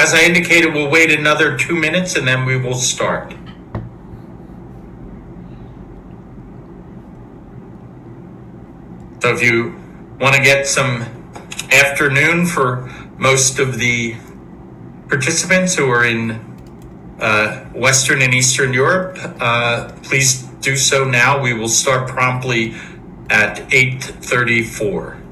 as I indicated, we'll wait another 2 minutes and then we will start. So if you want to get some afternoon for most of the participants who are in Western and Eastern Europe, please do so now. We will start promptly at 8:34.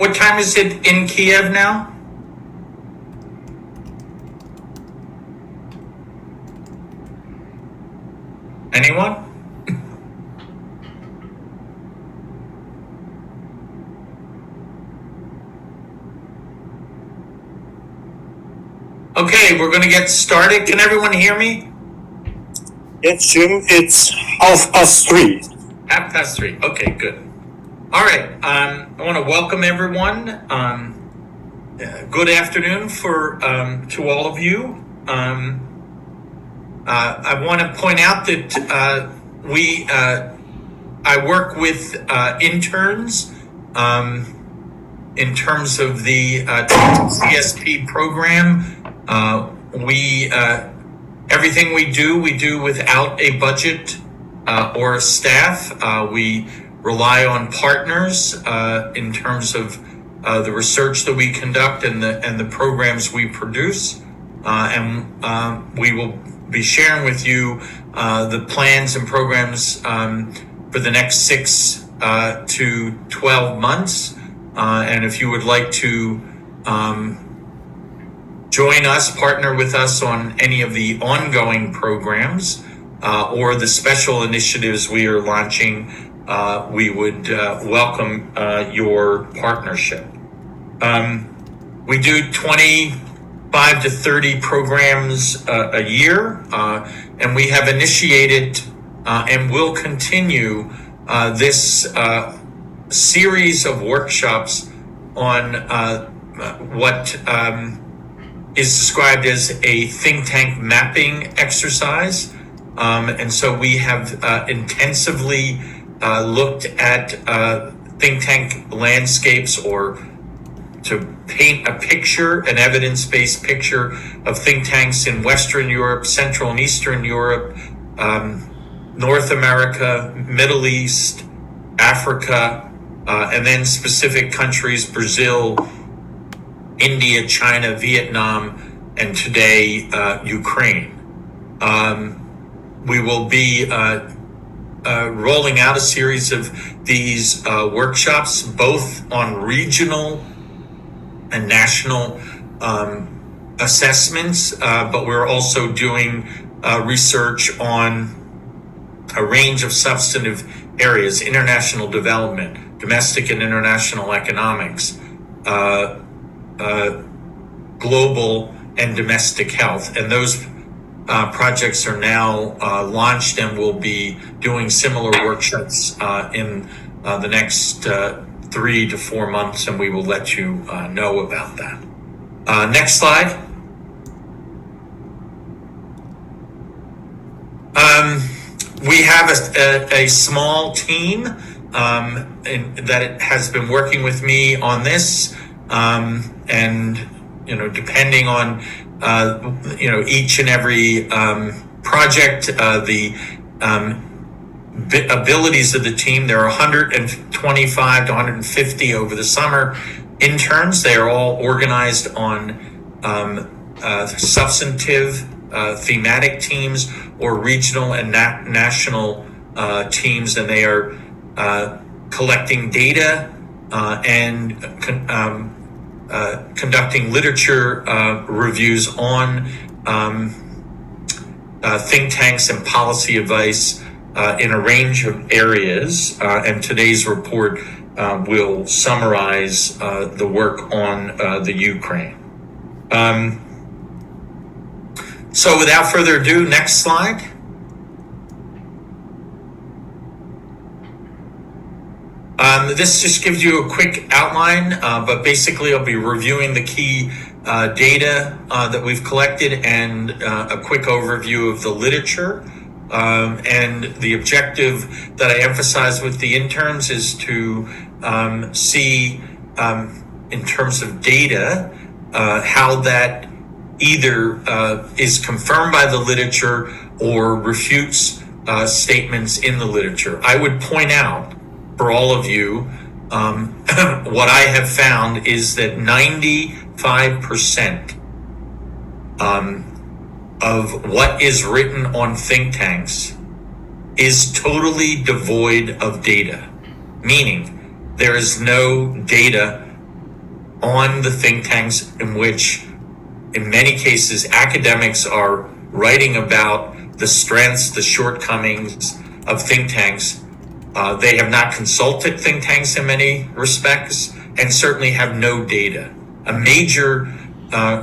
What time is it in Kiev now? Anyone? Okay, we're going to get started. Can everyone hear me? Yes, Jim, it's 3:30. 3:30. Okay, good. All right. I want to welcome everyone. Good afternoon to all of you. I want to point out that I work with interns in terms of the TTCSP program. Everything we do without a budget or a staff. We rely on partners in terms of the research that we conduct and the programs we produce, and we will be sharing with you the plans and programs for the next 6 to 12 months. And if you would like to join us, partner with us on any of the ongoing programs or the special initiatives we are launching, we would welcome your partnership. We do 25 to 30 programs a year, and we have initiated and will continue this series of workshops on what is described as a think tank mapping exercise. And so we have intensively looked at think tank landscapes or paint a picture, an evidence-based picture of think tanks in Western Europe, Central and Eastern Europe, North America, Middle East, Africa, and then specific countries, Brazil, India, China, Vietnam, and today, Ukraine. We will be rolling out a series of these workshops, both on regional and national assessments, but we're also doing research on a range of substantive areas: international development, domestic and international economics, global and domestic health. And those projects are now launched, and we'll be doing similar workshops in the next 3 to 4 months, and we will let you know about that. Next slide. We have a small team that has been working with me on this, and depending on each and every project, the abilities of the team. There are 125 to 150 over the summer interns. They are all organized on substantive thematic teams or regional and national teams, and they are collecting data and conducting literature reviews on think tanks and policy advice in a range of areas. And today's report will summarize the work on the Ukraine. So without further ado, next slide. This just gives you a quick outline, but basically I'll be reviewing the key data that we've collected and a quick overview of the literature. And the objective that I emphasize with the interns is to see, in terms of data, how that either is confirmed by the literature or refutes statements in the literature. I would point out for all of you, what I have found is that 95% of what is written on think tanks is totally devoid of data, meaning there is no data on the think tanks, in which, in many cases, academics are writing about the strengths, the shortcomings of think tanks. They have not consulted think tanks in many respects, and certainly have no data. A major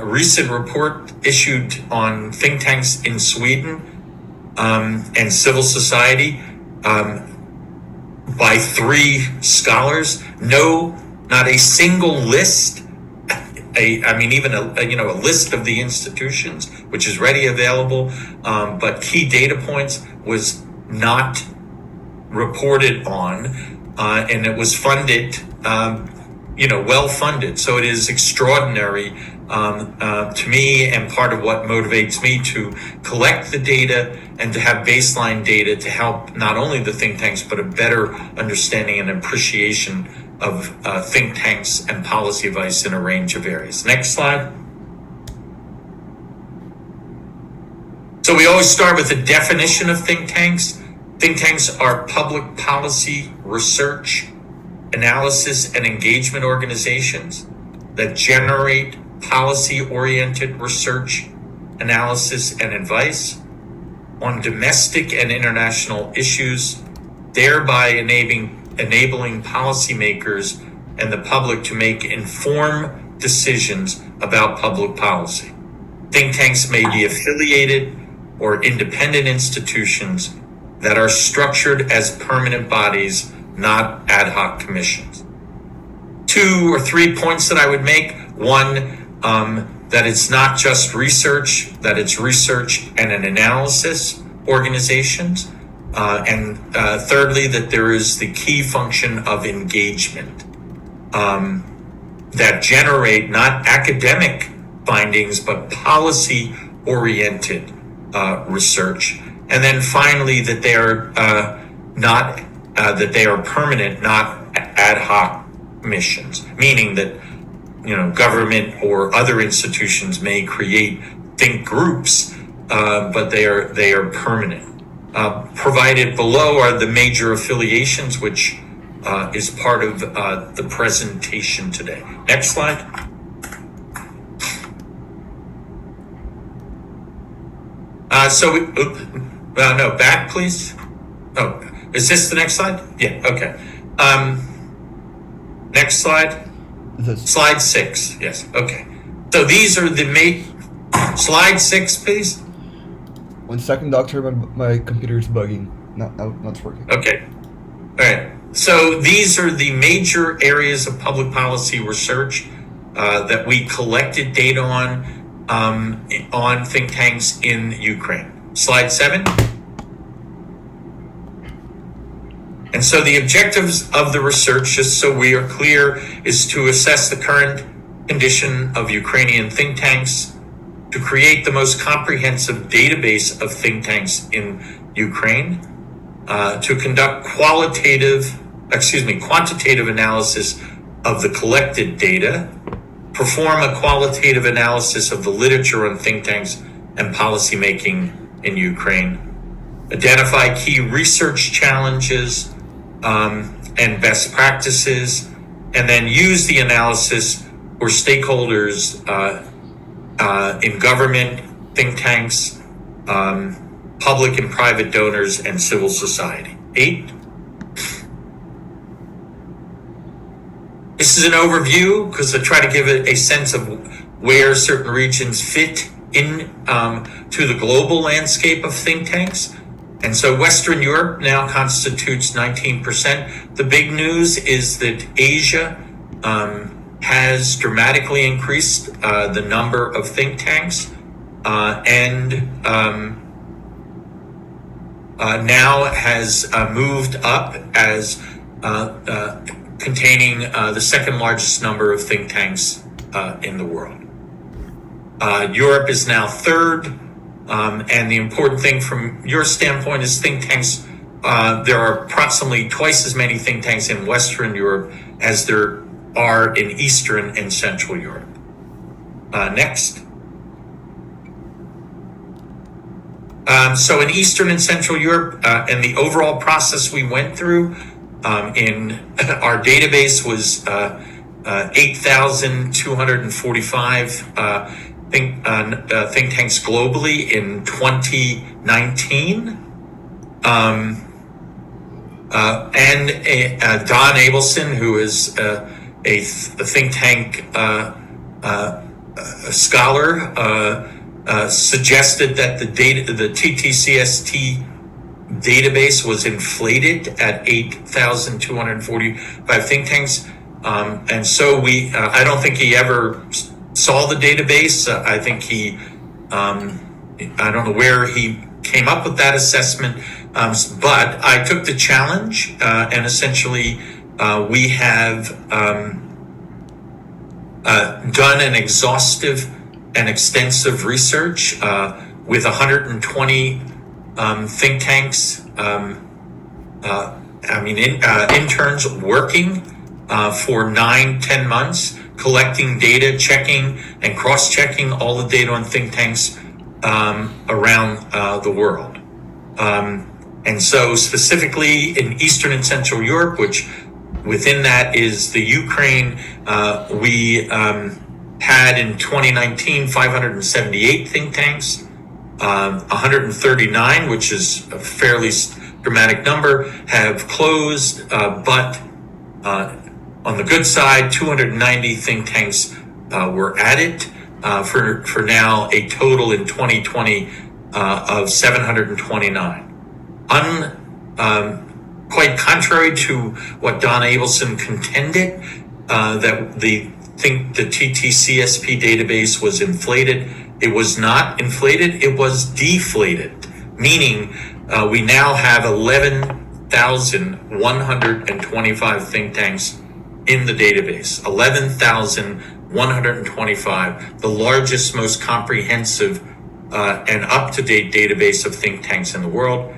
recent report issued on think tanks in Sweden and civil society by 3 scholars, not a single list, even a list of the institutions, which is ready available, but key data points was not reported on, and it was funded, well funded. So it is extraordinary to me, and part of what motivates me to collect the data and to have baseline data to help not only the think tanks, but a better understanding and appreciation of think tanks and policy advice in a range of areas. Next slide. So we always start with a definition of think tanks. Think tanks are public policy, research, analysis, and engagement organizations that generate policy-oriented research, analysis, and advice on domestic and international issues, thereby enabling policymakers and the public to make informed decisions about public policy. Think tanks may be affiliated or independent institutions that are structured as permanent bodies, not ad hoc commissions. 2 or 3 points that I would make. One, that it's not just research, that it's research and an analysis organizations. And thirdly, that there is the key function of engagement. that generate not academic findings, but policy-oriented research. And then finally, that they are that they are permanent, not ad hoc missions, meaning that government or other institutions may create think groups, but they are permanent. Provided below are the major affiliations, which is part of the presentation today. Next slide. No, back, please. Oh, is this the next slide? Yeah, okay. Next slide. Slide 6, yes, okay. So these are the slide 6, please. 1 second, doctor, my computer is bugging. Not it's working. Okay, all right. So these are the major areas of public policy research that we collected data on think tanks in Ukraine. Slide 7. And so the objectives of the research, just so we are clear, is to assess the current condition of Ukrainian think tanks, to create the most comprehensive database of think tanks in Ukraine, to conduct quantitative analysis of the collected data, perform a qualitative analysis of the literature on think tanks and policymaking in Ukraine, identify key research challenges and best practices, and then use the analysis for stakeholders in government, think tanks, public and private donors, and civil society. 8. This is an overview because I try to give it a sense of where certain regions fit in to the global landscape of think tanks. And so Western Europe now constitutes 19%. The big news is that Asia has dramatically increased the number of think tanks and now has moved up as containing the second largest number of think tanks in the world. Europe is now third. And the important thing from your standpoint is think tanks. There are approximately twice as many think tanks in Western Europe as there are in Eastern and Central Europe. Next. So in Eastern and Central Europe, and the overall process we went through in our database was 8,245 think tanks globally in 2019. And Don Abelson, who is a think tank scholar, suggested that the TTCSP database was inflated at 8,245 think tanks. And so I don't think he ever saw the database. I think I don't know where he came up with that assessment, but I took the challenge, and essentially we have done an exhaustive and extensive research with 120 think tanks, interns working for 9-10 months, collecting data, checking and cross-checking all the data on think tanks around the world. And so specifically in Eastern and Central Europe, which within that is the Ukraine, we had in 2019 578 think tanks, 139, which is a fairly dramatic number, have closed, but on the good side, 290 think tanks were added, for now a total in 2020 of 729. Quite contrary to what Don Abelson contended, that the TTCSP database was inflated. It was not inflated, it was deflated, meaning we now have 11,125 think tanks in the database, 11,125, the largest, most comprehensive and up-to-date database of think tanks in the world.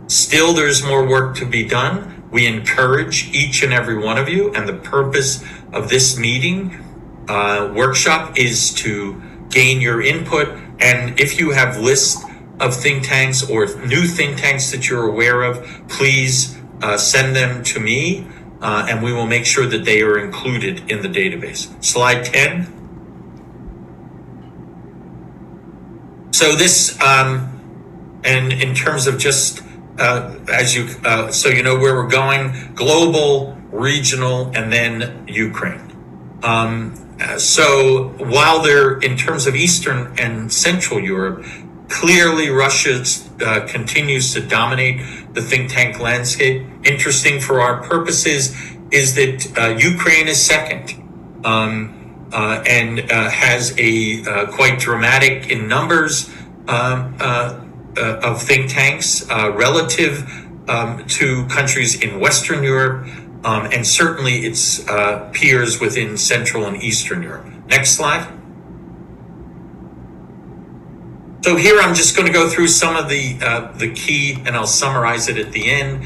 Still, there's more work to be done. We encourage each and every one of you, and the purpose of this meeting workshop is to gain your input. And if you have lists of think tanks or new think tanks that you're aware of, please send them to me, and we will make sure that they are included in the database. Slide 10. So this, and in terms of just so you know where we're going, global, regional, and then Ukraine. So while they're in terms of Eastern and Central Europe, clearly Russia continues to dominate the think tank landscape. Interesting for our purposes is that Ukraine is second, and has a quite dramatic in numbers of think tanks relative to countries in Western Europe, and certainly its peers within Central and Eastern Europe. Next slide. So here I'm just going to go through some of the key, and I'll summarize it at the end,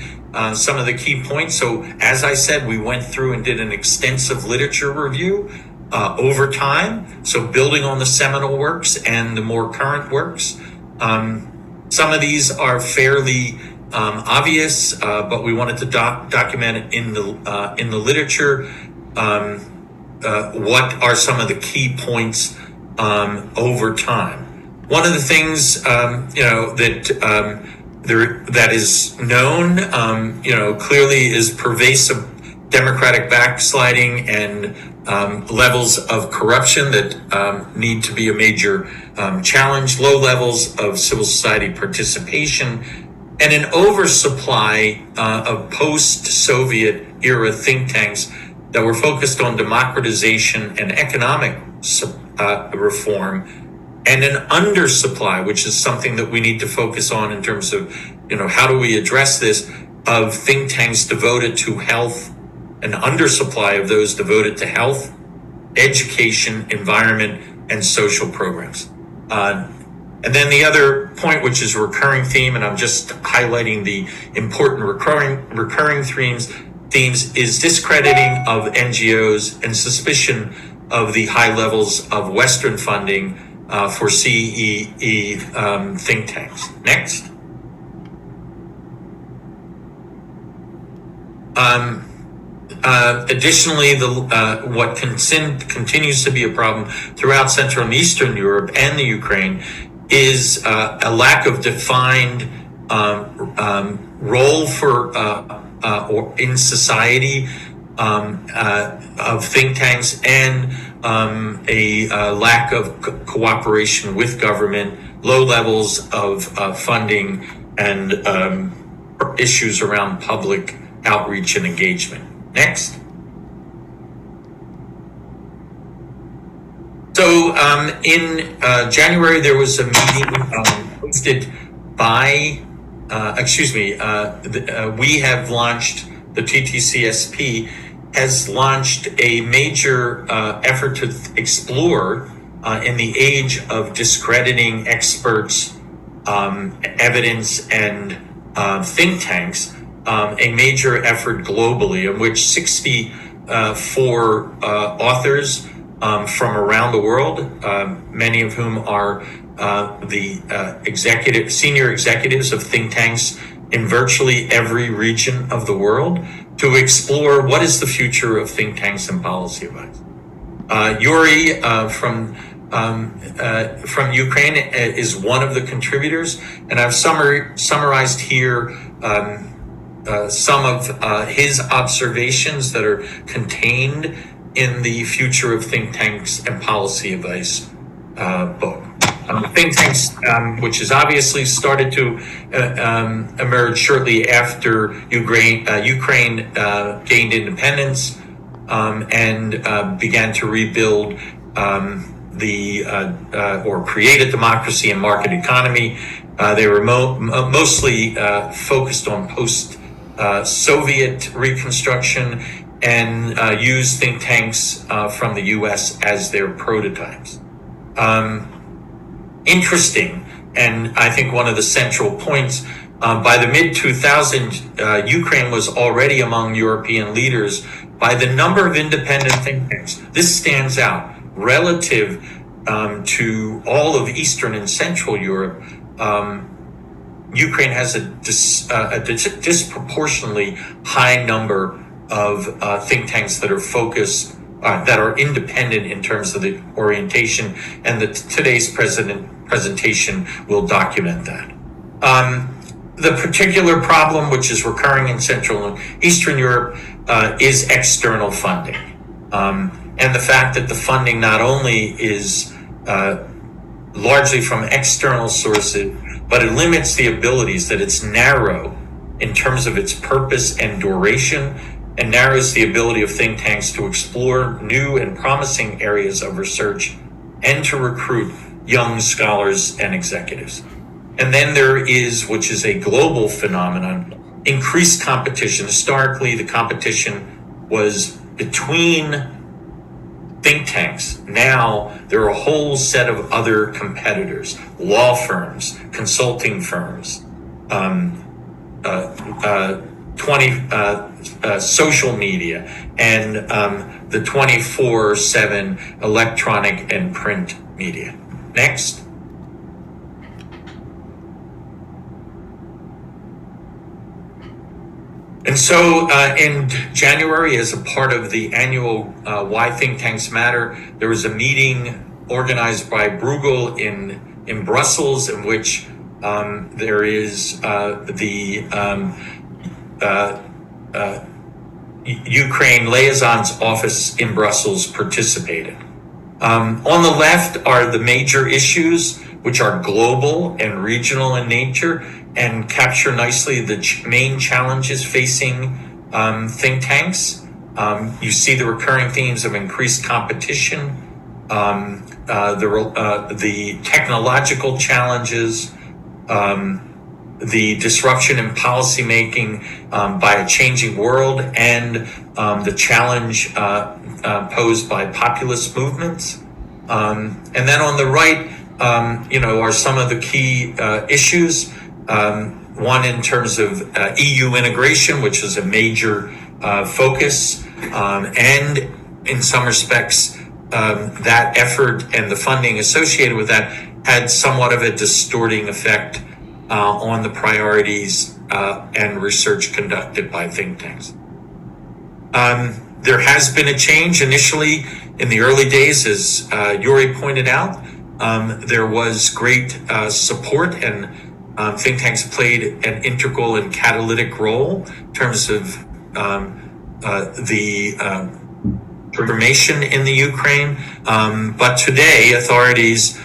some of the key points. So as I said, we went through and did an extensive literature review over time. So building on the seminal works and the more current works. Some of these are fairly obvious, but we wanted to document it in the literature. What are some of the key points over time? One of the things that is known, clearly is pervasive democratic backsliding and levels of corruption that need to be a major challenge, low levels of civil society participation, and an oversupply of post-Soviet era think tanks that were focused on democratization and economic reform, and an undersupply, which is something that we need to focus on in terms of, how do we address this, of think tanks devoted to health, an undersupply of those devoted to health, education, environment, and social programs. And then the other point, which is a recurring theme, and I'm just highlighting the important recurring themes, is discrediting of NGOs and suspicion of the high levels of Western funding for CEE think tanks. Next. Additionally, what continues to be a problem throughout Central and Eastern Europe and the Ukraine is a lack of defined role for or in society of think tanks, and a lack of cooperation with government, low levels of funding, and issues around public outreach and engagement. Next. So in January, there was a meeting hosted by, we have launched, the TTCSP has launched a major effort to explore, in the age of discrediting experts, evidence, and think tanks, a major effort globally in which 64 authors from around the world, many of whom are the senior executives of think tanks in virtually every region of the world, to explore what is the future of think tanks and policy advice. Yuri from Ukraine is one of the contributors, and I've summarized here some of his observations that are contained in the Future of Think Tanks and Policy Advice book. Think tanks, which has obviously started to emerge shortly after Ukraine gained independence and began to rebuild or create a democracy and market economy. They were mostly focused on post-Soviet reconstruction and use think tanks from the U.S. as their prototypes. Interesting, and I think one of the central points, by the mid-2000s, Ukraine was already among European leaders by the number of independent think tanks. This stands out relative to all of Eastern and Central Europe. Ukraine has a disproportionately high number of think tanks that are focused, that are independent in terms of the orientation, and today's presentation will document that. The particular problem, which is recurring in Central and Eastern Europe, is external funding. And the fact that the funding not only is largely from external sources, but it limits the abilities, that it's narrow in terms of its purpose and duration, and narrows the ability of think tanks to explore new and promising areas of research and to recruit young scholars and executives. And then there is, which is a global phenomenon, increased competition. Historically, the competition was between think tanks. Now there are a whole set of other competitors, law firms, consulting firms, social media, and the 24/7 electronic and print media. Next. And so in January, as a part of the annual Why Think Tanks Matter, there was a meeting organized by Bruegel in Brussels, in which there is the Ukraine Liaison's office in Brussels participated. On the left are the major issues, which are global and regional in nature, and capture nicely the main challenges facing think tanks. You see the recurring themes of increased competition, the technological challenges, the disruption in policymaking by a changing world, and the challenge posed by populist movements. And then on the right, are some of the key issues. One in terms of EU integration, which is a major focus, and in some respects, that effort and the funding associated with that had somewhat of a distorting effect on the priorities and research conducted by think tanks. There has been a change initially in the early days, as Yuri pointed out. There was great support, and think tanks played an integral and catalytic role in terms of the transformation in the Ukraine. But today, authorities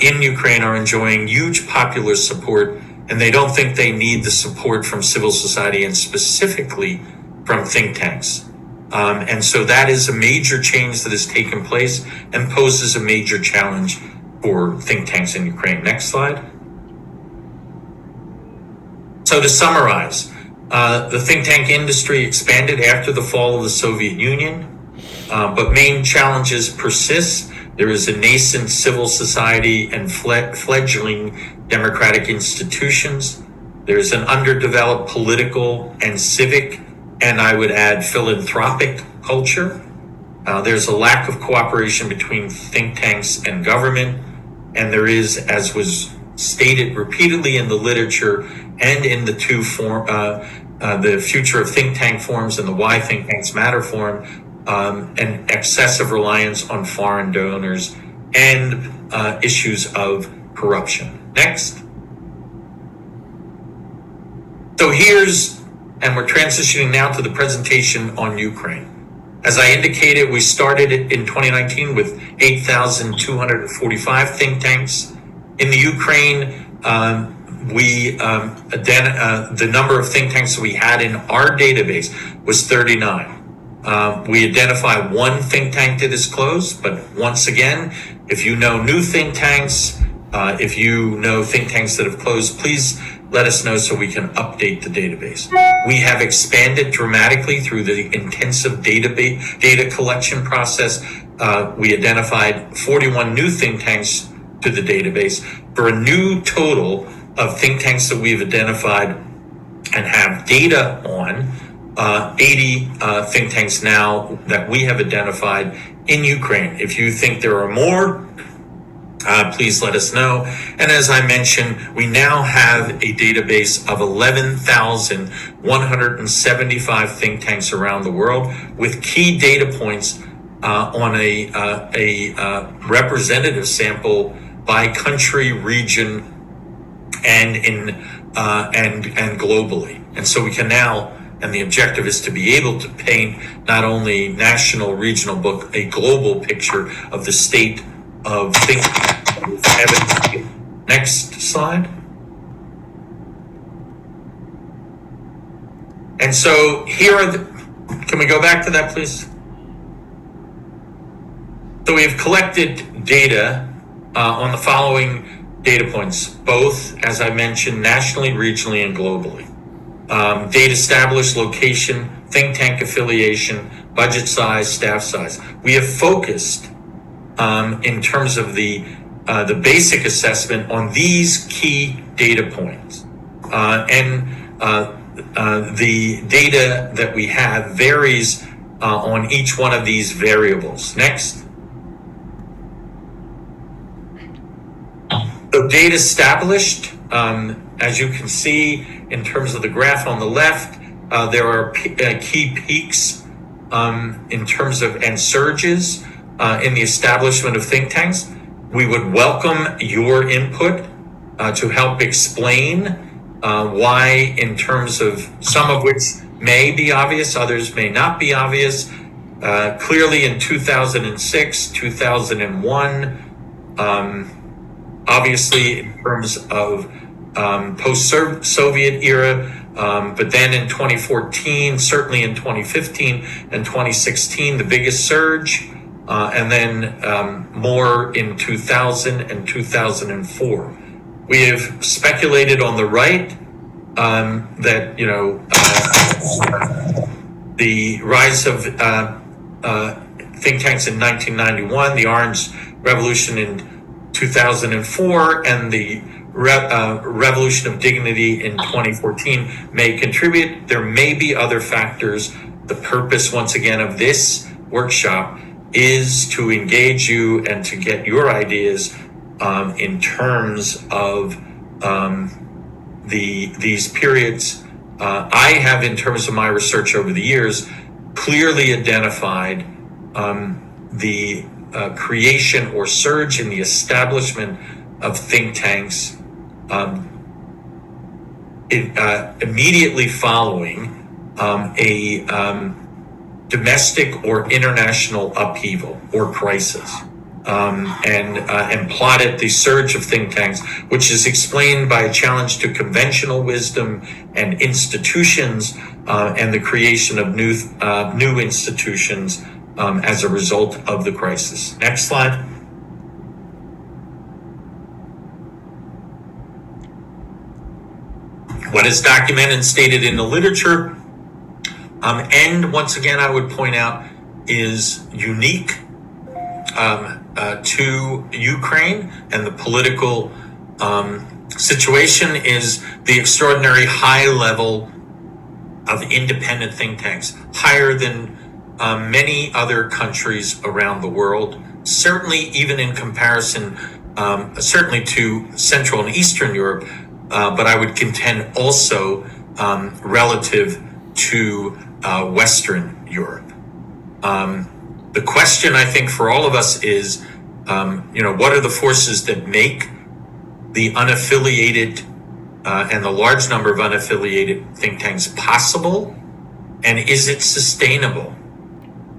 in Ukraine are enjoying huge popular support, and they don't think they need the support from civil society, and specifically from think tanks. And so that is a major change that has taken place and poses a major challenge for think tanks in Ukraine. Next slide. So to summarize, the think tank industry expanded after the fall of the Soviet Union, but main challenges persist. There is a nascent civil society and fledgling democratic institutions. There's an underdeveloped political and civic, and I would add philanthropic culture. There's a lack of cooperation between think tanks and government, and there is, as was stated repeatedly in the literature and in the the Future of Think Tank forums and the Why Think Tanks Matter forum, an excessive reliance on foreign donors and issues of corruption. Next. So and we're transitioning now to the presentation on Ukraine. As I indicated, we started in 2019 with 8,245 think tanks. In the Ukraine, the number of think tanks that we had in our database was 39. We identify one think tank to disclose, but once again, if you know new think tanks, if you know think tanks that have closed, please let us know so we can update the database. We have expanded dramatically through the intensive data collection process. We identified 41 new think tanks to the database for a new total of think tanks that we've identified and have data on, 80 think tanks now that we have identified in Ukraine. If you think there are more, please let us know. And as I mentioned, we now have a database of 11,175 think tanks around the world with key data points on a representative sample by country, region, and globally. And so we can now, and the objective is to be able to paint not only national, regional, but a global picture of the state of think evidence. Next slide. And so here are can we go back to that, please? So we have collected data on the following data points, both, as I mentioned, nationally, regionally, and globally. Date established, location, think tank affiliation, budget size, staff size. We have focused in terms of the basic assessment on these key data points. The data that we have varies on each one of these variables. Next. So data established, as you can see in terms of the graph on the left, there are key peaks in terms of and surges in the establishment of think tanks. We would welcome your input to help explain why, in terms of some of which may be obvious, others may not be obvious. Clearly in 2006, 2001, obviously in terms of post-Soviet era, but then in 2014, certainly in 2015 and 2016, the biggest surge, and then more in 2000 and 2004. We have speculated on the right that, the rise of think tanks in 1991, the Orange Revolution in 2004, and the Revolution of Dignity in 2014 may contribute. There may be other factors. The purpose, once again, of this workshop is to engage you and to get your ideas in terms of these periods. I have, in terms of my research over the years, clearly identified the creation or surge in the establishment of think tanks immediately following a domestic or international upheaval or crisis, and plotted the surge of think tanks, which is explained by a challenge to conventional wisdom and institutions, and the creation of new institutions as a result of the crisis. Next slide. What is documented and stated in the literature, and once again, I would point out, is unique to Ukraine and the political situation, is the extraordinary high level of independent think tanks, higher than many other countries around the world, certainly even in comparison, certainly to Central and Eastern Europe, but I would contend also relative to Western Europe. The question, I think, for all of us is, what are the forces that make the unaffiliated and the large number of unaffiliated think tanks possible? And is it sustainable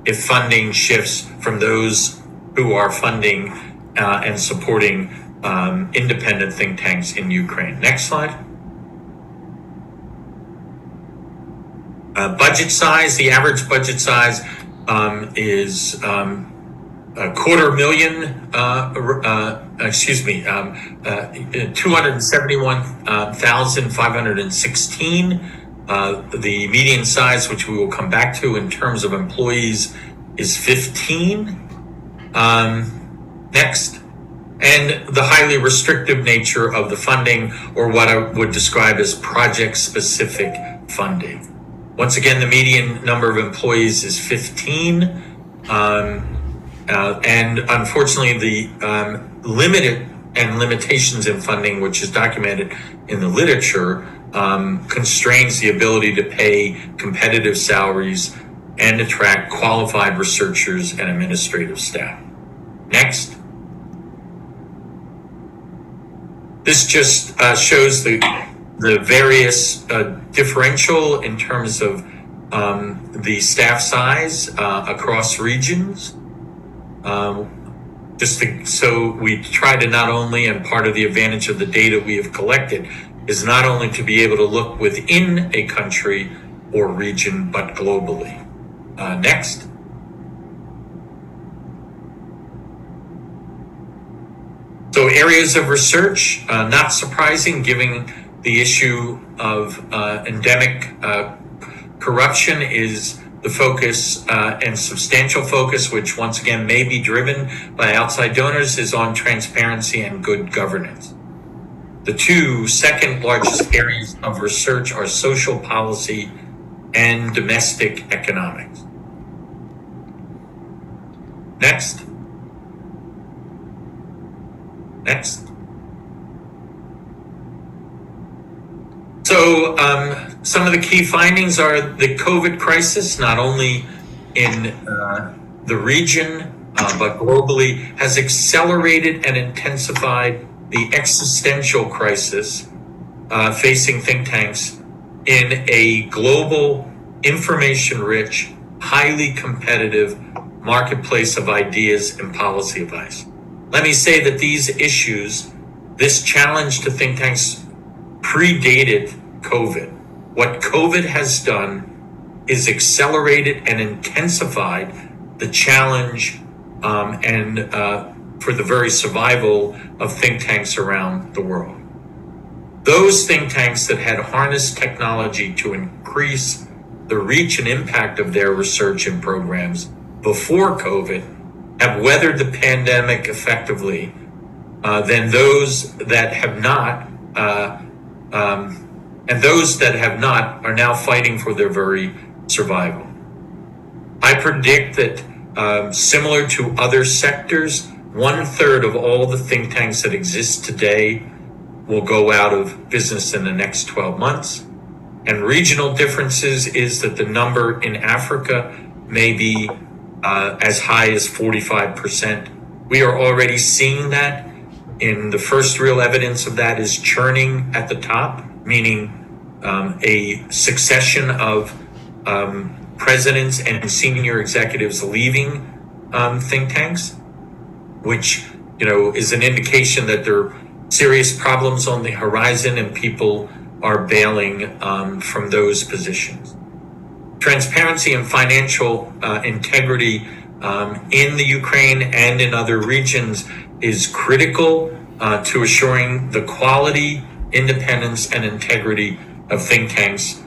if funding shifts from those who are funding and supporting independent think tanks in Ukraine? Next slide. Budget size, the average budget size is $250,000 271,516. The median size, which we will come back to in terms of employees, is 15. Next. And the highly restrictive nature of the funding, or what I would describe as project-specific funding. Once again, the median number of employees is 15. And unfortunately, the limitations in funding, which is documented in the literature, constrains the ability to pay competitive salaries and attract qualified researchers and administrative staff. Next. This just shows the various differential in terms of the staff size across regions. So we try to not only, and part of the advantage of the data we have collected is not only to be able to look within a country or region, but globally. Next. So areas of research, not surprising, given the issue of endemic corruption, is the focus and substantial focus, which once again may be driven by outside donors, is on transparency and good governance. The two second largest areas of research are social policy and domestic economics. Next. Next. So some of the key findings are the COVID crisis, not only in the region, but globally, has accelerated and intensified the existential crisis facing think tanks in a global, information-rich, highly competitive marketplace of ideas and policy advice. Let me say that these issues, this challenge to think tanks, predated COVID. What COVID has done is accelerated and intensified the challenge for the very survival of think tanks around the world. Those think tanks that had harnessed technology to increase the reach and impact of their research and programs before COVID have weathered the pandemic effectively than those that have not, and those that have not are now fighting for their very survival. I predict that similar to other sectors, 1/3 of all the think tanks that exist today will go out of business in the next 12 months. And regional differences is that the number in Africa may be as high as 45%. We are already seeing that. In the first real evidence of that is churning at the top, meaning a succession of presidents and senior executives leaving think tanks, which is an indication that there are serious problems on the horizon and people are bailing from those positions. Transparency and financial integrity in the Ukraine and in other regions is critical to assuring the quality, independence, and integrity of think tanks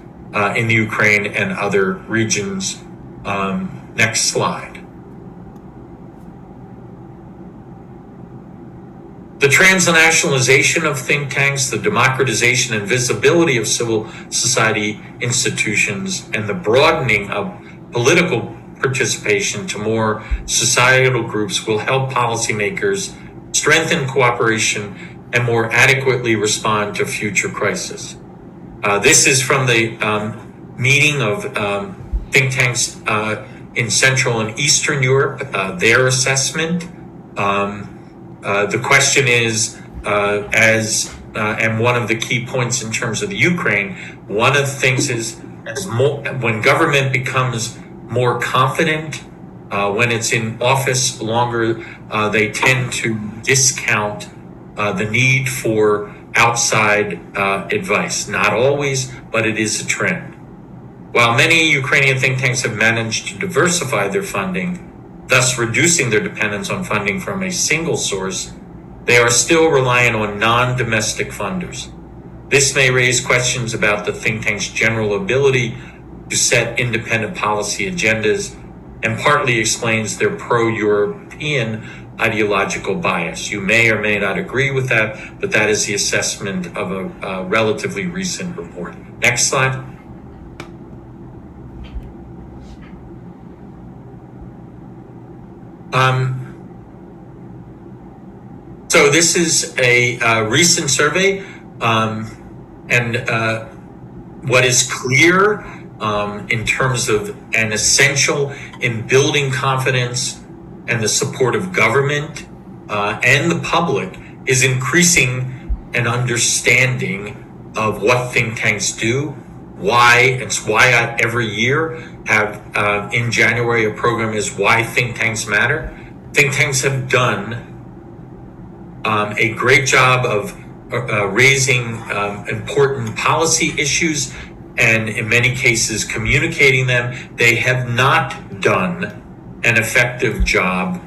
in the Ukraine and other regions. Next slide. The transnationalization of think tanks, the democratization and visibility of civil society institutions, and the broadening of political participation to more societal groups will help policymakers strengthen cooperation and more adequately respond to future crises. This is from the meeting of think tanks in Central and Eastern Europe, their assessment. The question is, and one of the key points in terms of the Ukraine, one of the things is, when government becomes more confident, when it's in office longer, they tend to discount the need for outside advice. Not always, but it is a trend. While many Ukrainian think tanks have managed to diversify their funding, thus reducing their dependence on funding from a single source, they are still reliant on non-domestic funders. This may raise questions about the think tank's general ability to set independent policy agendas and partly explains their pro-European ideological bias. You may or may not agree with that, but that is the assessment of a relatively recent report. Next slide. So this is a recent survey, and what is clear in terms of an essential in building confidence and the support of government and the public is increasing an understanding of what think tanks do, why. It's why I every year have in January a program is Why Think Tanks Matter. Think tanks have done a great job of raising important policy issues and in many cases communicating them. They have not done an effective job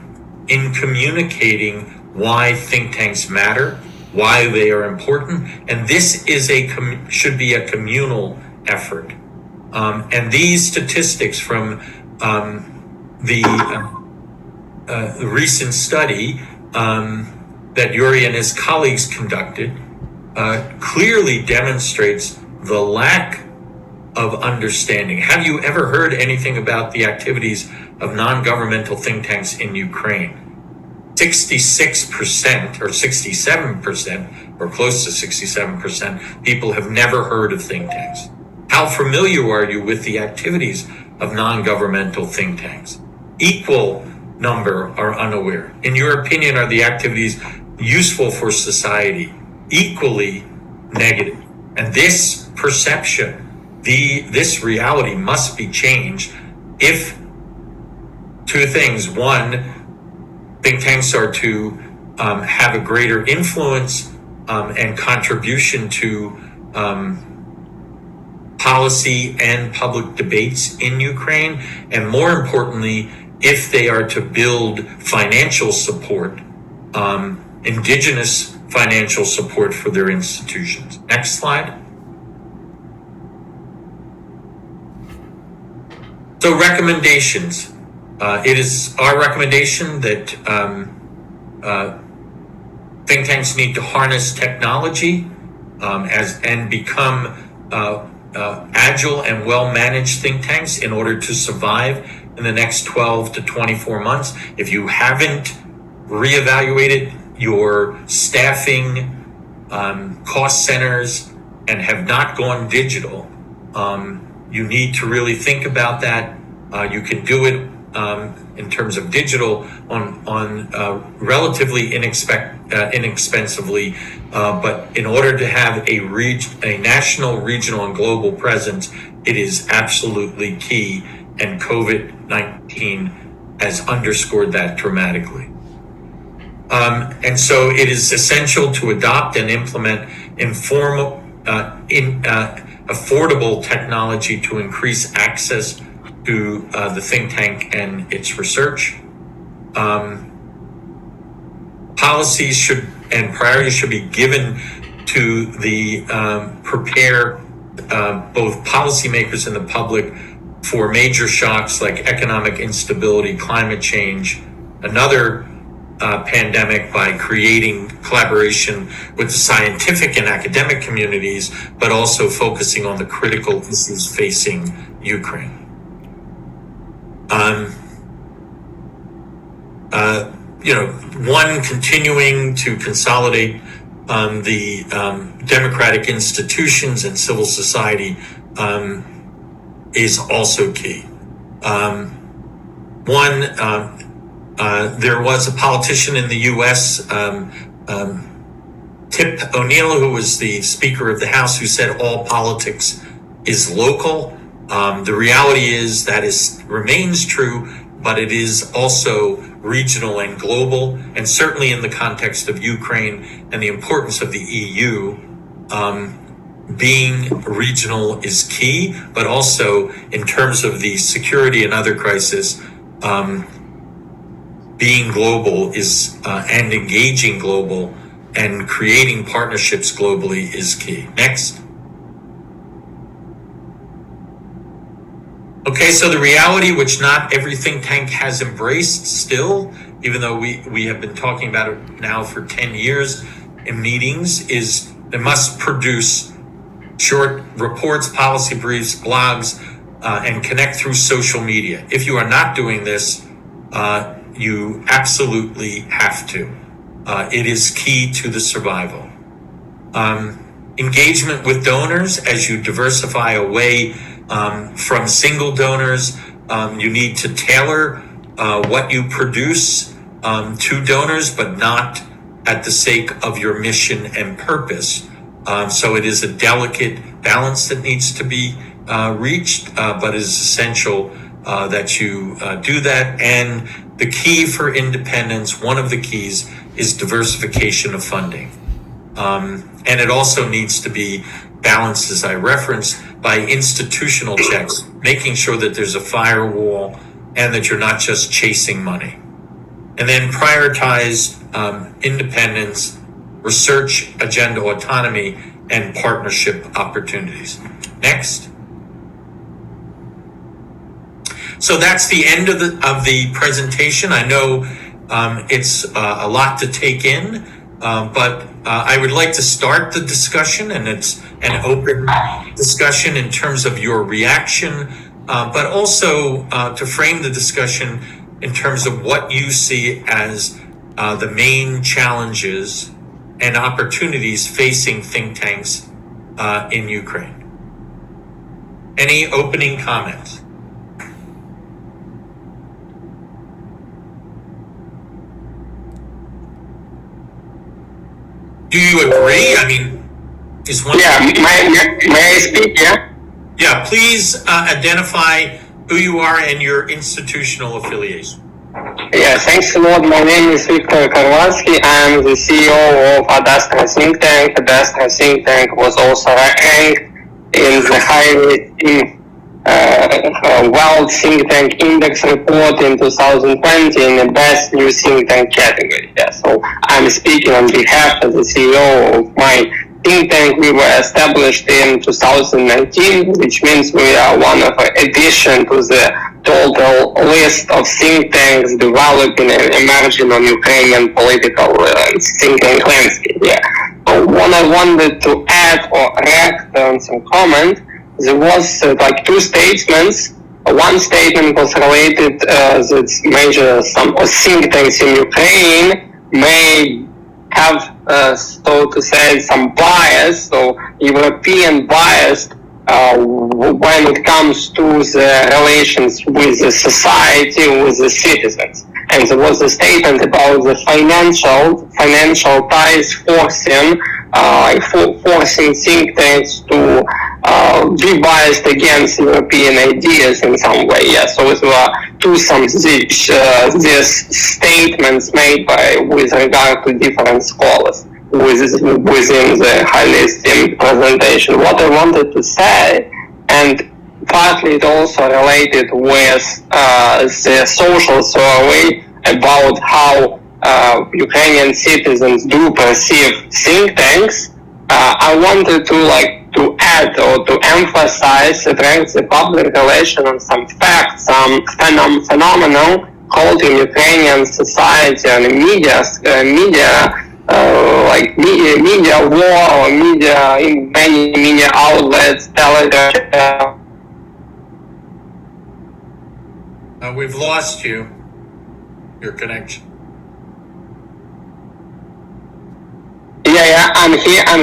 in communicating why think tanks matter, why they are important, and this is should be a communal effort. And these statistics from the recent study that Yuri and his colleagues conducted clearly demonstrates the lack of understanding. Have you ever heard anything about the activities of non-governmental think tanks in Ukraine? 66% or 67% or close to 67% people have never heard of think tanks. How familiar are you with the activities of non-governmental think tanks? Equal number are unaware. In your opinion, are the activities useful for society? Equally negative. And this perception, this reality must be changed if two things. One, think tanks are to have a greater influence and contribution to policy and public debates in Ukraine, and more importantly, if they are to build financial support, indigenous financial support for their institutions. Next slide. So recommendations. It is our recommendation that think tanks need to harness technology and become agile and well-managed think tanks in order to survive in the next 12 to 24 months. If you haven't reevaluated your staffing, cost centers, and have not gone digital, you need to really think about that. You can do it in terms of digital on relatively inexpensively, but in order to have a national, regional, and global presence, it is absolutely key, and COVID-19 has underscored that dramatically. And so it is essential to adopt and implement affordable technology to increase access to the think tank and its research. Policies and priorities should be given to prepare both policymakers and the public for major shocks like economic instability, climate change, another pandemic, by creating collaboration with the scientific and academic communities, but also focusing on the critical issues facing Ukraine. One, continuing to consolidate the democratic institutions and civil society is also key. There was a politician in the U.S., Tip O'Neill, who was the Speaker of the House, who said all politics is local. The reality is that remains true, but it is also regional and global, and certainly in the context of Ukraine and the importance of the EU, being regional is key, but also in terms of the security and other crises, being global is and engaging global and creating partnerships globally is key. Next. Okay, so the reality which not every think tank has embraced still, even though we have been talking about it now for 10 years in meetings, is they must produce short reports, policy briefs, blogs, and connect through social media. If you are not doing this, you absolutely have to. It is key to the survival. Engagement with donors as you diversify away from single donors. You need to tailor what you produce to donors, but not at the sake of your mission and purpose. So it is a delicate balance that needs to be reached, but it is essential that you do that. And the key for independence, one of the keys, is diversification of funding. And it also needs to be balanced, as I referenced, by institutional checks, making sure that there's a firewall and that you're not just chasing money. And then prioritize independence, research agenda autonomy, and partnership opportunities. Next. So that's the end of the presentation. I know it's a lot to take in, but I would like to start the discussion, and it's an open discussion in terms of your reaction, but also to frame the discussion in terms of what you see as the main challenges and opportunities facing think tanks in Ukraine. Any opening comments? Do you agree? I mean, is one... Yeah, may I speak, yeah? Yeah, please identify who you are and your institutional affiliation. Yeah, thanks a lot. My name is Viktor Karvatsky. I'm the CEO of Adastra think tank. Adastra think tank was also ranked in the highly World Think Tank Index report in 2020 in the best new think tank category. Yeah, so I'm speaking on behalf of the CEO of my think tank. We were established in 2019, which means we are one of the addition to the total list of think tanks developing and emerging on Ukrainian political think tank landscape. Yeah. So what I wanted to add or react on some comment, there was like two statements. One statement was related that major some think tanks in Ukraine may have, so to say, some bias, so European bias, when it comes to the relations with the society, with the citizens. And there was a statement about the financial ties forcing think tanks to be biased against European ideas in some way. Yeah, so there were these statements made with regard to different scholars within the highly esteemed presentation. What I wanted to say, and partly it also related with the social survey about how Ukrainian citizens do perceive think tanks, I wanted to add or to emphasize the public relation on some facts, some phenomenon called in Ukrainian society and media war or media in many media outlets, television. We've lost you. Your connection. Yeah, I'm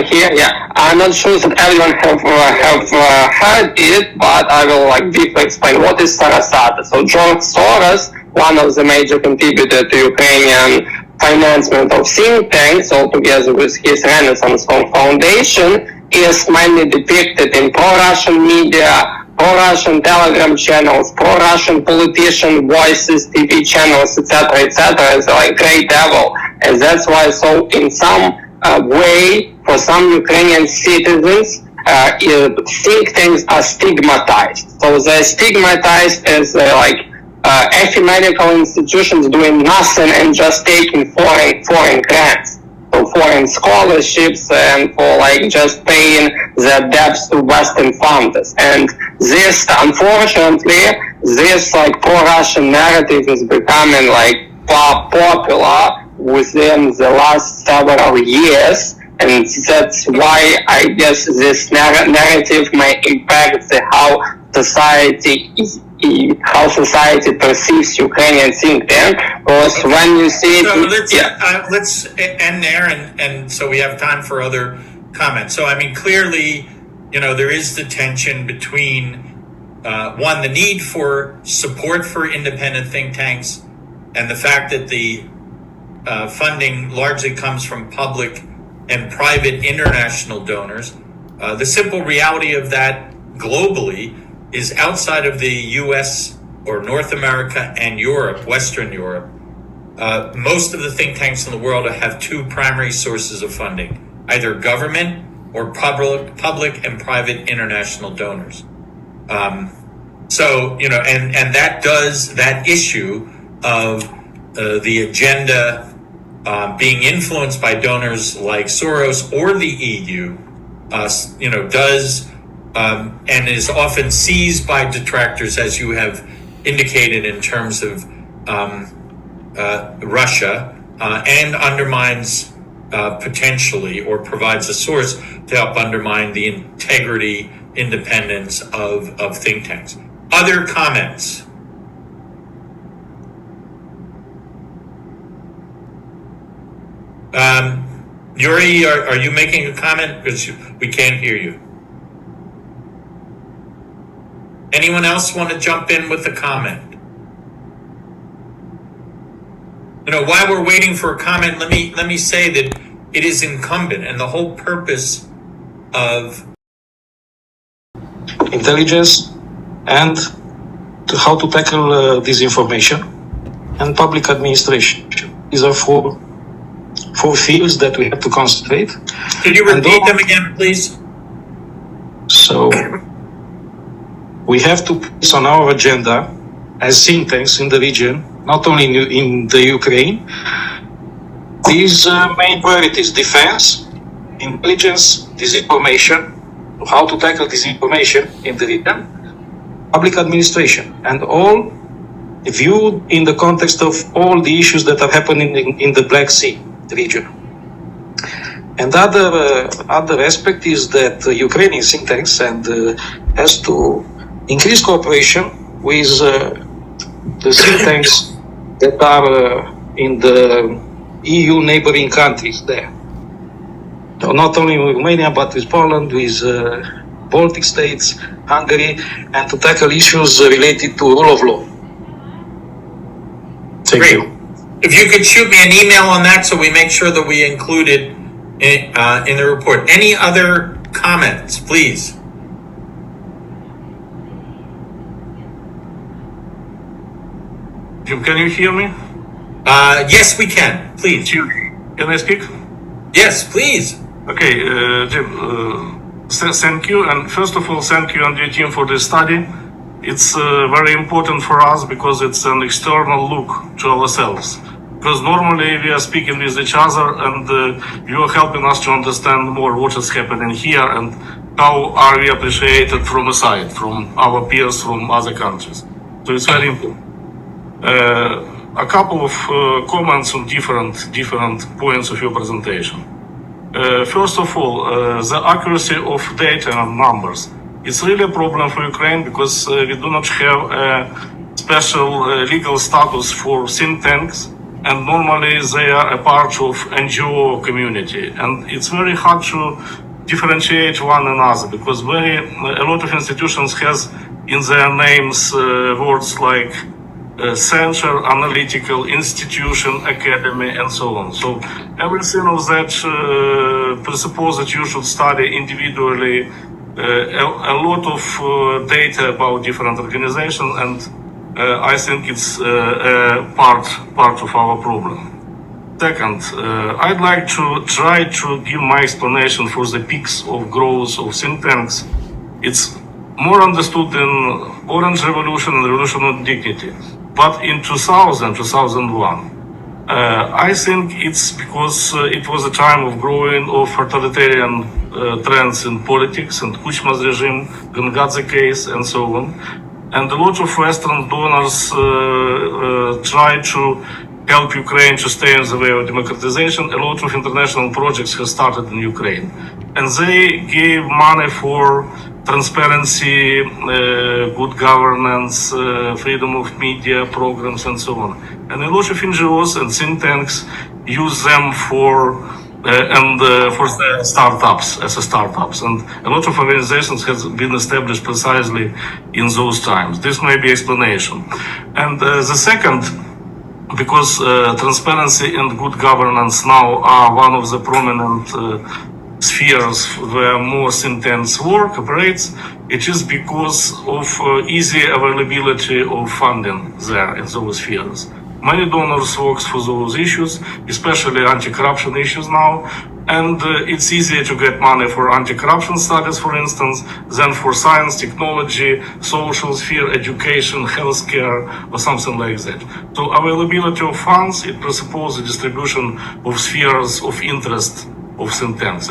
here. Yeah, I'm not sure that everyone have heard it, but I will briefly explain what is Sarasata. So George Soros, one of the major contributors to Ukrainian financement of think tanks, all together with his Renaissance Foundation, is mainly depicted in pro-Russian media, pro-Russian Telegram channels, pro-Russian politician voices, TV channels, etc., as a great devil, and that's why. So in some way, for some Ukrainian citizens, think tanks are stigmatized. So they're stigmatized as medical institutions doing nothing and just taking foreign grants, so foreign scholarships, and for like just paying their debts to Western funders. And this, unfortunately, this like pro-Russian narrative is becoming like popular within the last several years. And that's why I guess this narrative may impact how society perceives Ukrainian think tank. Because when you see so let's end there, and so we have time for other comments. So I mean, clearly, there is the tension between one, the need for support for independent think tanks, and the fact that the funding largely comes from public and private international donors. The simple reality of that globally is outside of the US or North America and Europe, Western Europe, most of the think tanks in the world have two primary sources of funding, either government or public and private international donors. So, and that issue of the agenda being influenced by donors like Soros or the EU, does and is often seized by detractors, as you have indicated, in terms of Russia, and undermines potentially, or provides a source to help undermine the integrity, independence of think tanks. Other comments? Yuri, are you making a comment? Because we can't hear you. Anyone else want to jump in with a comment? While we're waiting for a comment, let me say that it is incumbent, and the whole purpose of intelligence and how to tackle disinformation and public administration. These are four fields that we have to concentrate. Could you repeat them again, please? So we have to place on our agenda as think tanks in the region, not only in the Ukraine, these main priorities: defense, intelligence, disinformation, how to tackle disinformation in the region, public administration, and all viewed in the context of all the issues that are happening in the Black Sea region. And other aspect is that Ukrainian think tanks has to increase cooperation with the think tanks that are in the EU neighboring countries there. So not only with Romania, but with Poland, with Baltic states, Hungary, and to tackle issues related to rule of law. Thank you. If you could shoot me an email on that so we make sure that we include it in the report. Any other comments, please? Jim, can you hear me? Yes, we can. Please. Can I speak? Yes, please. Okay, Jim, thank you. And first of all, thank you and your team for this study. It's very important for us because it's an external look to ourselves. Because normally we are speaking with each other and you are helping us to understand more what is happening here and how are we appreciated from the side, from our peers from other countries. So it's very important. A couple of comments on different points of your presentation. First of all, the accuracy of data and numbers. It's really a problem for Ukraine because we do not have a special legal status for think tanks, and normally they are a part of NGO community, and it's very hard to differentiate one another because a lot of institutions has in their names words like center, analytical, institution, academy, and so on. So everything of that presupposes that you should study individually a lot of data about different organizations, and I think it's part of our problem. Second, I'd like to try to give my explanation for the peaks of growth of think tanks. It's more understood in Orange Revolution and Revolution of Dignity. But in 2001, I think it's because it was a time of growing of authoritarian trends in politics and Kuchma's regime, Benghazi case, and so on. And a lot of Western donors tried to help Ukraine to stay on the way of democratization. A lot of international projects have started in Ukraine. And they gave money for transparency, good governance, freedom of media programs, and so on. And a lot of NGOs and think tanks use them for the startups, as a startups. And a lot of organizations have been established precisely in those times. This may be explanation. And the second, because transparency and good governance now are one of the prominent spheres where most intense work operates, it is because of easy availability of funding there in those spheres. Many donors work for those issues, especially anti-corruption issues now, and it's easier to get money for anti-corruption studies, for instance, than for science, technology, social sphere, education, healthcare, or something like that. So availability of funds, it presupposes the distribution of spheres of interest of think tanks.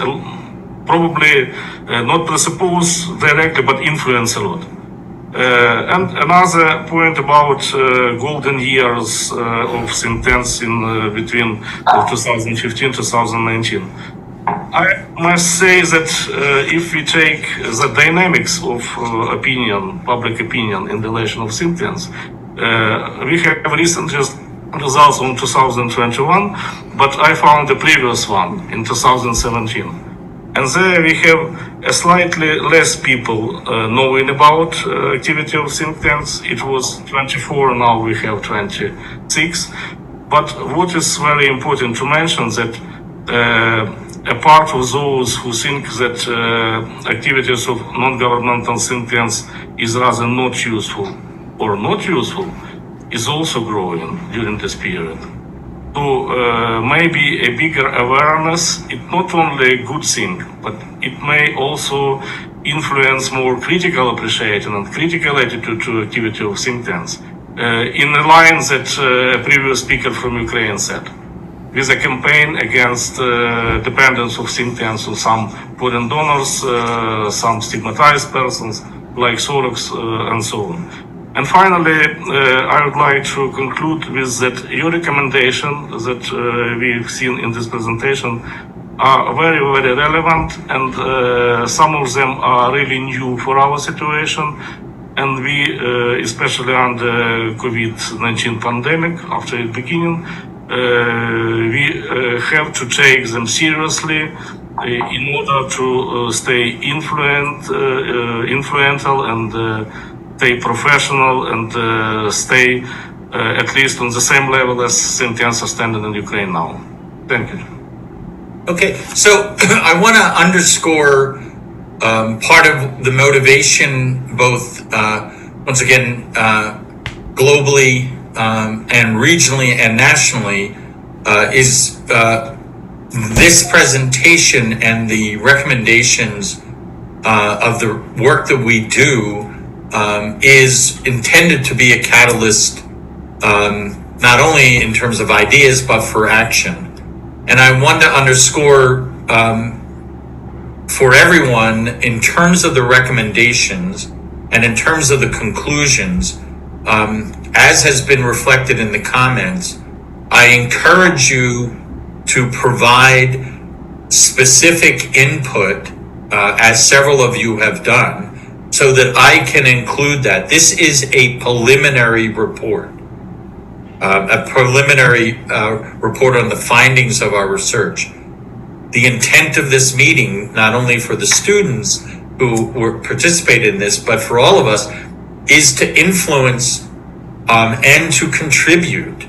Probably not presuppose directly, but influence a lot. And another point about golden years of think tanks in between 2015 2019. I must say that if we take the dynamics of opinion, public opinion in the relation of think tanks, we have recent results on 2021, but I found the previous one in 2017. And there we have a slightly less people knowing about activity of think tanks. It was 24, now we have 26. But what is very important to mention that apart of those who think that activities of non-governmental think tanks is rather not useful or not useful, is also growing during this period. So maybe a bigger awareness, it's not only a good thing, but it may also influence more critical appreciation and critical attitude to activity of think tanks. In the line that a previous speaker from Ukraine said, with a campaign against dependence of think tanks on some foreign donors, some stigmatized persons like Soros and so on. And finally, I would like to conclude with that your recommendation that we've seen in this presentation are very, very relevant, and some of them are really new for our situation. And we, especially under COVID-19 pandemic, after its beginning, we have to take them seriously in order to stay influential and stay professional and stay at least on the same level as think tanks are standing in Ukraine now. Thank you. Okay, so I want to underscore part of the motivation, both once again globally and regionally and nationally, is this presentation and the recommendations of the work that we do is intended to be a catalyst, not only in terms of ideas, but for action. And I want to underscore for everyone, in terms of the recommendations and in terms of the conclusions, as has been reflected in the comments, I encourage you to provide specific input, as several of you have done, so that I can include that. This is a preliminary report, report on the findings of our research. The intent of this meeting, not only for the students who participated in this, but for all of us, is to influence and to contribute,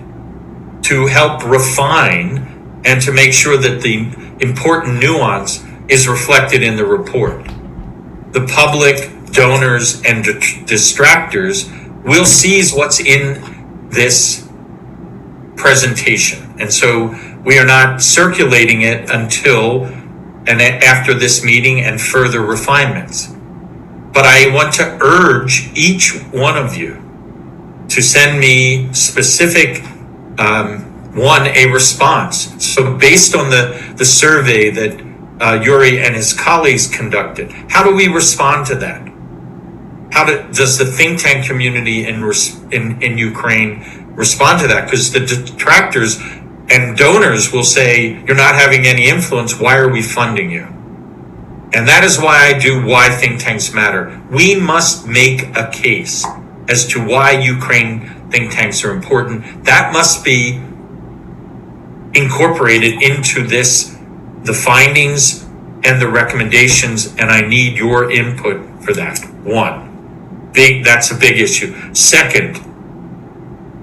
to help refine, and to make sure that the important nuance is reflected in the report. The public, donors, and distractors will seize what's in this presentation. And so we are not circulating it until and after this meeting and further refinements. But I want to urge each one of you to send me specific, a response. So based on the survey that Yuri and his colleagues conducted, how do we respond to that? Does the think tank community in Ukraine respond to that? Because the detractors and donors will say, you're not having any influence, why are we funding you? And that is why I do Why Think Tanks Matter. We must make a case as to why Ukraine think tanks are important. That must be incorporated into the findings and the recommendations, and I need your input for that. That's a big issue. Second,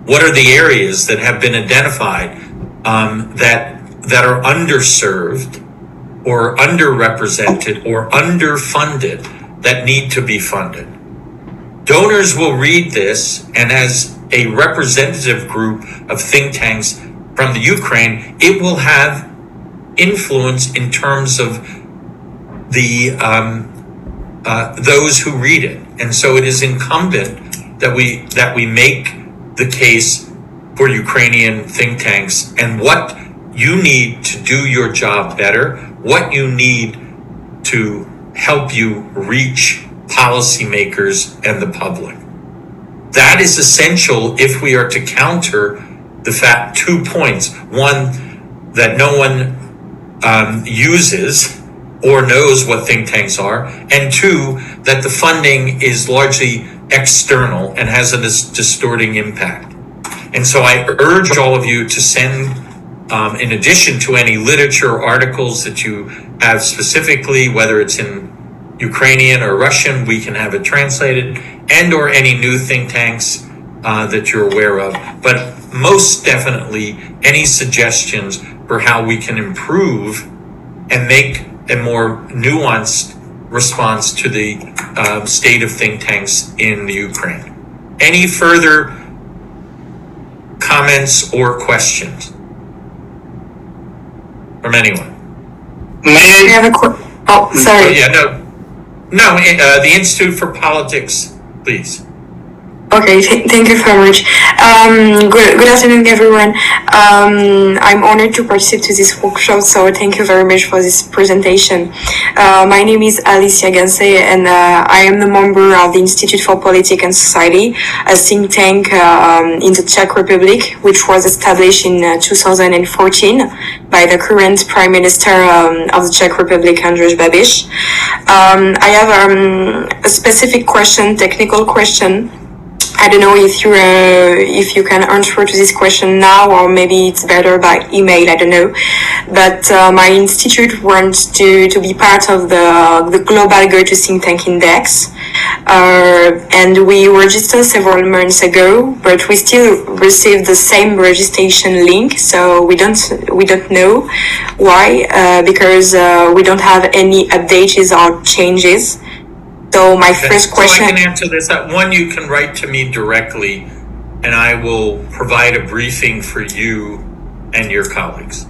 what are the areas that have been identified that are underserved or underrepresented or underfunded that need to be funded? Donors will read this, and as a representative group of think tanks from the Ukraine, it will have influence in terms of the those who read it. And so it is incumbent that we make the case for Ukrainian think tanks and what you need to do your job better, what you need to help you reach policymakers and the public. That is essential if we are to counter the fact 2 points. One, that no one uses or knows what think tanks are, and two, that the funding is largely external and has a distorting impact. And so I urge all of you to send, in addition to any literature or articles that you have specifically, whether it's in Ukrainian or Russian, we can have it translated, and or any new think tanks that you're aware of. But most definitely, any suggestions for how we can improve and make a more nuanced response to the state of think tanks in the Ukraine. Any further comments or questions from anyone? May I have a sorry. The Institute for Politics, please. Okay, thank you very much. Good afternoon, everyone. I'm honored to participate to this workshop, so thank you very much for this presentation. My name is Alicia Ganse, and I am the member of the Institute for Politics and Society, a think tank in the Czech Republic, which was established in 2014 by the current Prime Minister of the Czech Republic, Andrej Babiš. I have a specific question, technical question. I don't know if you can answer to this question now, or maybe it's better by email, I don't know. But my institute wants to be part of the Global Go-To Think Tank Index. And we registered several months ago, but we still receive the same registration link, so we don't know why, because we don't have any updates or changes. So my first question... So I can answer this. One, you can write to me directly, and I will provide a briefing for you and your colleagues.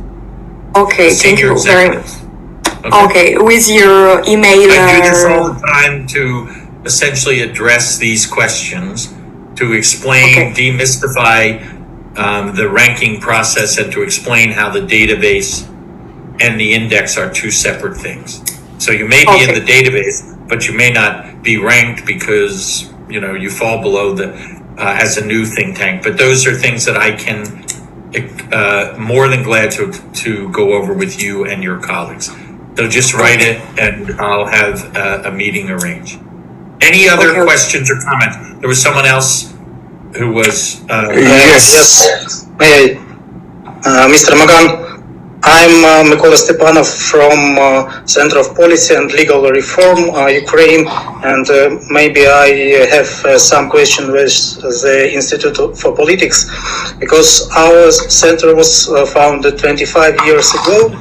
Okay, thank you very much. Okay, with your email... I do this all the time to essentially address these questions, to explain, demystify the ranking process, and to explain how the database and the index are two separate things. So you may be in the database, but you may not be ranked because, you fall below as a new think tank. But those are things that I can more than glad to go over with you and your colleagues. So just write it, and I'll have a meeting arranged. Any other questions or comments? There was someone else who was... Yes. May I? Mr. Magan, I'm Mykola Stepanov from Center of Policy and Legal Reform, Ukraine, and maybe I have some question with the Institute for Politics, because our center was founded 25 years ago,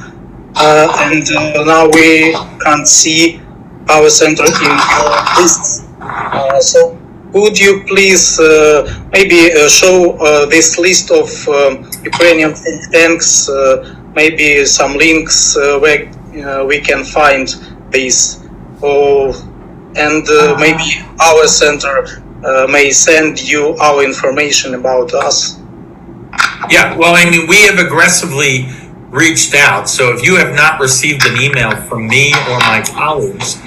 and now we can't see our center in lists. So could you please maybe show this list of Ukrainian think tanks, maybe some links where we can find these, and maybe our center may send you our information about us. Yeah, well, I mean, we have aggressively reached out. So if you have not received an email from me or my colleagues,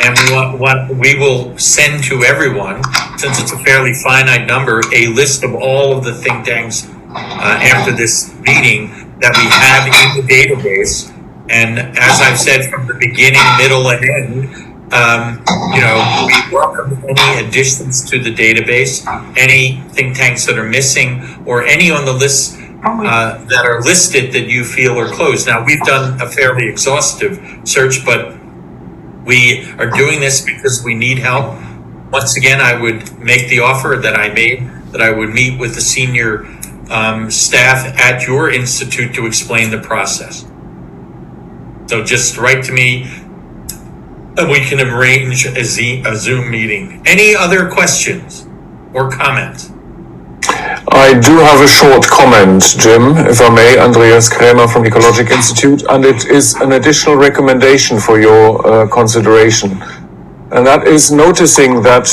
and what we will send to everyone, since it's a fairly finite number, a list of all of the think tanks after this meeting that we have in the database. And as I've said from the beginning, middle, and end, we welcome any additions to the database, any think tanks that are missing, or any on the list that are listed that you feel are closed. Now, we've done a fairly exhaustive search, but we are doing this because we need help. Once again, I would make the offer that I made, that I would meet with the senior staff at your institute to explain the process. So just write to me and we can arrange a Zoom meeting. Any other questions or comments? I do have a short comment, Jim, if I may. Andreas Krämer from Ecologic Institute, and it is an additional recommendation for your consideration. And that is noticing that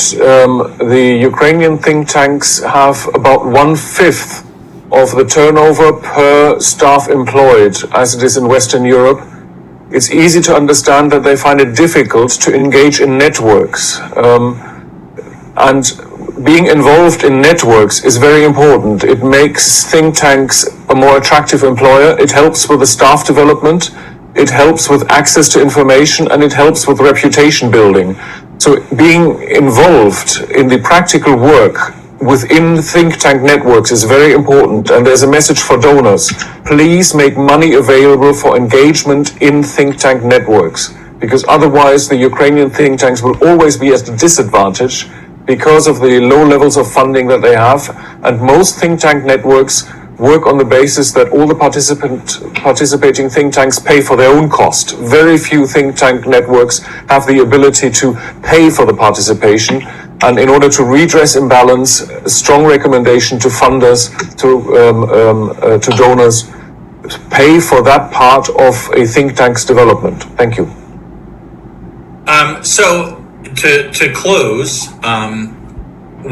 the Ukrainian think tanks have about 1/5 of the turnover per staff employed, as it is in Western Europe. It's easy to understand that they find it difficult to engage in networks. And being involved in networks is very important. It makes think tanks a more attractive employer. It helps with the staff development. It helps with access to information, and it helps with reputation building. So being involved in the practical work within think tank networks is very important. And there's a message for donors. Please make money available for engagement in think tank networks, because otherwise the Ukrainian think tanks will always be at a disadvantage because of the low levels of funding that they have. And most think tank networks work on the basis that all the participating think tanks pay for their own cost. Very few think tank networks have the ability to pay for the participation. And in order to redress imbalance, a strong recommendation to funders, to donors, pay for that part of a think tank's development. Thank you. So to close,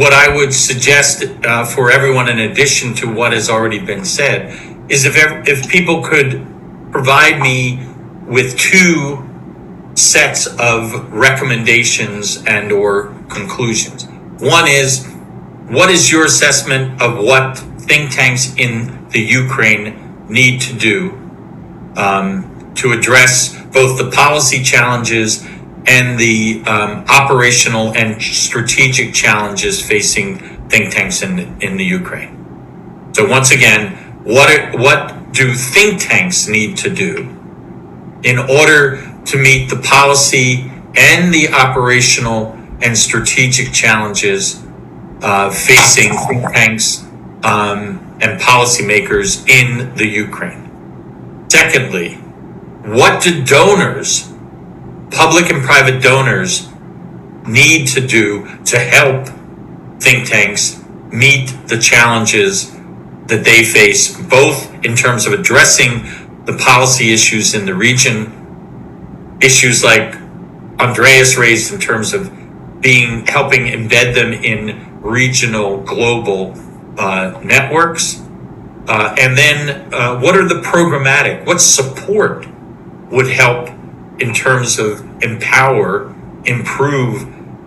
what I would suggest for everyone, in addition to what has already been said, is if people could provide me with 2 sets of recommendations and or conclusions. One is, what is your assessment of what think tanks in the Ukraine need to do to address both the policy challenges and the operational and strategic challenges facing think tanks in the Ukraine? So once again, what do think tanks need to do in order to meet the policy and the operational and strategic challenges facing think tanks and policymakers in the Ukraine? Secondly, what do donors, public and private donors, need to do to help think tanks meet the challenges that they face, both in terms of addressing the policy issues in the region, issues like Andreas raised in terms of helping embed them in regional, global networks, and then what are the programmatic, what support would help in terms of improve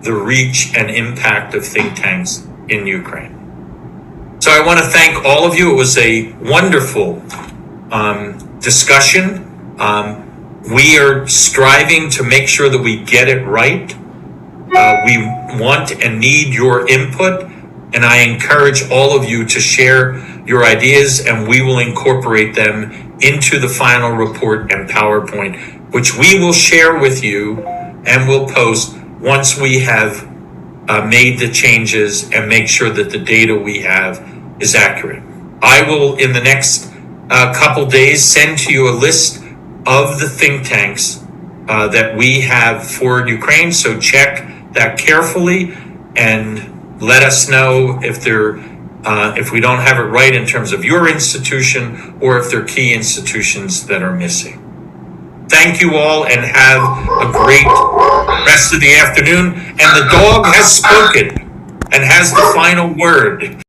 the reach and impact of think tanks in Ukraine. So I want to thank all of you. It was a wonderful discussion. We are striving to make sure that we get it right. We want and need your input, and I encourage all of you to share your ideas, and we will incorporate them into the final report and PowerPoint, which we will share with you and will post once we have made the changes and make sure that the data we have is accurate. I will, in the next couple days, send to you a list of the think tanks that we have for Ukraine. So check that carefully and let us know if we don't have it right in terms of your institution, or if there are key institutions that are missing. thank you all and have a great rest of the afternoon. And the dog has spoken and has the final word.